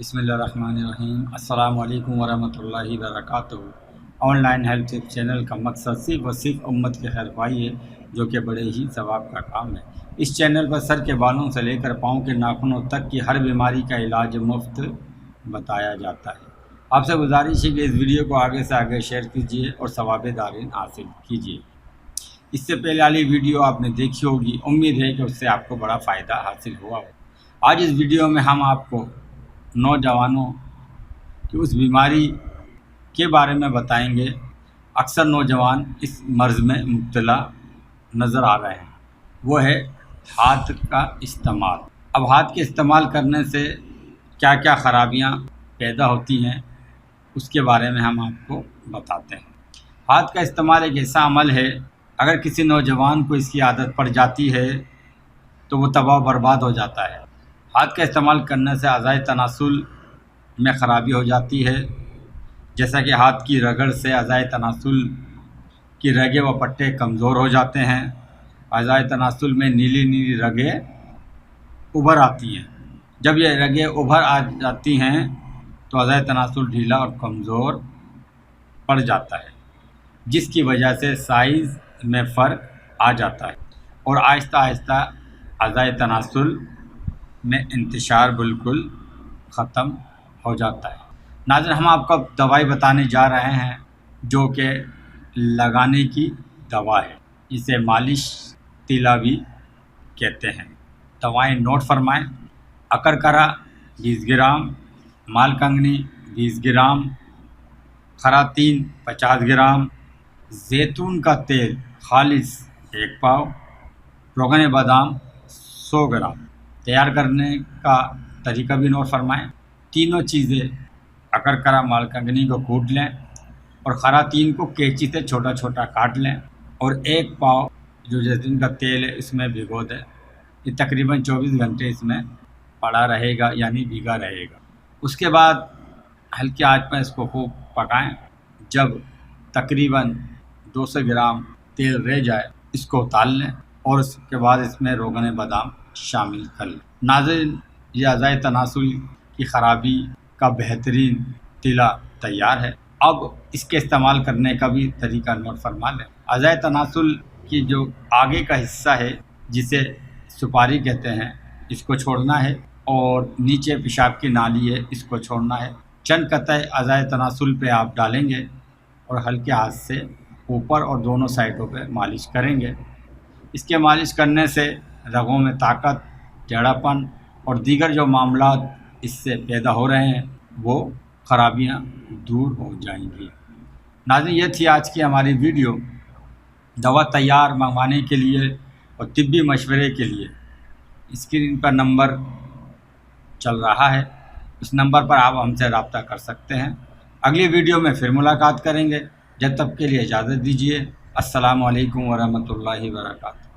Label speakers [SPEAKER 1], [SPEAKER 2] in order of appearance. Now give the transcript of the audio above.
[SPEAKER 1] बिस्मिल्लाहिर्रहमानिर्रहीम। अस्सलाम वालेकुम वरहमतुल्लाहि वबरकातुहू। ऑनलाइन हेल्थ टिप चैनल का मकसद सिर्फ और सिर्फ उम्मत की खैरख्वाही है, जो कि बड़े ही सवाब का काम है। इस चैनल पर सर के बालों से लेकर पाँव के नाखूनों तक की हर बीमारी का इलाज मुफ्त बताया जाता है। आपसे गुजारिश है कि इस वीडियो को आगे से आगे शेयर कीजिए और सवाब दारीन हासिल कीजिए। इससे पहले वाली वीडियो आपने देखी होगी, उम्मीद है कि उससे आपको बड़ा फ़ायदा हासिल हुआ हो। आज इस वीडियो में हम आपको नौजवानों की उस बीमारी के बारे में बताएंगे। अक्सर नौजवान इस मर्ज़ में मुब्तला नज़र आ रहे हैं, वो है हाथ का इस्तेमाल। अब हाथ के इस्तेमाल करने से क्या क्या ख़राबियाँ पैदा होती हैं, उसके बारे में हम आपको बताते हैं। हाथ का इस्तेमाल एक ऐसा अमल है, अगर किसी नौजवान को इसकी आदत पड़ जाती है तो वो तबाह बर्बाद हो जाता है। हाथ का इस्तेमाल करने से अज़ाए तनासुल में ख़राबी हो जाती है, जैसा कि हाथ की रगड़ से अज़ाए तनासुल की रगें व पट्टे कमज़ोर हो जाते हैं। अज़ाए तनासुल में नीली नीली रगें उभर आती हैं। जब ये रगें उभर आ जाती हैं तो अज़ाए तनासुल ढीला और कमज़ोर पड़ जाता है, जिसकी वजह से साइज़ में फ़र्क आ जाता है और आहिस्ता आहिस्ता अज़ाए तनासुल में इंतशार बिल्कुल ख़त्म हो जाता है। नाज़रीन, हम आपको दवाई बताने जा रहे हैं जो कि लगाने की दवा है। इसे मालिश तीला भी कहते हैं। दवाएं नोट फरमाएं। अकरकरा 20 ग्राम, मालकंगनी 20 ग्राम, खरातीन 50 ग्राम, जैतून का तेल खालिस 1 पाव, रोगन बादाम 100 ग्राम। तैयार करने का तरीका भी नोट फरमाएं। तीनों चीज़ें अकरकरा मालकंगनी को कूट लें और खरातीन को कैंची से छोटा छोटा काट लें और 1 पाव जो जैतून का तेल है इसमें भिगो दें। ये तकरीबन 24 घंटे इसमें पड़ा रहेगा, यानी भीगा रहेगा। उसके बाद हल्की आंच पर इसको खूब पकाएं। जब तकरीबन 200 ग्राम तेल रह जाए इसको उतार लें और उसके बाद इसमें रोगन बादाम शामिल कर लें। नाज़रीन, ये अज़ाए तनासुल की ख़राबी का बेहतरीन तीला तैयार है। अब इसके इस्तेमाल करने का भी तरीका नोट फरमा लें। अज़ाए तनासुल की जो आगे का हिस्सा है, जिसे सुपारी कहते हैं, इसको छोड़ना है और नीचे पेशाब की नाली है, इसको छोड़ना है। चंद कतई अज़ाए तनासुल पे आप डालेंगे और हल्के हाथ से ऊपर और दोनों साइडों पे मालिश करेंगे। इसके मालिश करने से रगों में ताकत, टेढ़ापन और दीगर जो मामलात इससे पैदा हो रहे हैं वो ख़राबियाँ दूर हो जाएंगी। नाज़रीन, ये थी आज की हमारी वीडियो। दवा तैयार मंगवाने के लिए और तिब्बी मशवरे के लिए स्क्रीन पर नंबर चल रहा है, इस नंबर पर आप हमसे रब्ता कर सकते हैं। अगली वीडियो में फिर मुलाकात करेंगे। जब तक के लिए इजाज़त दीजिए। अस्सलामु अलैकुम वरहमतुल्लाहि वबरकातुहू।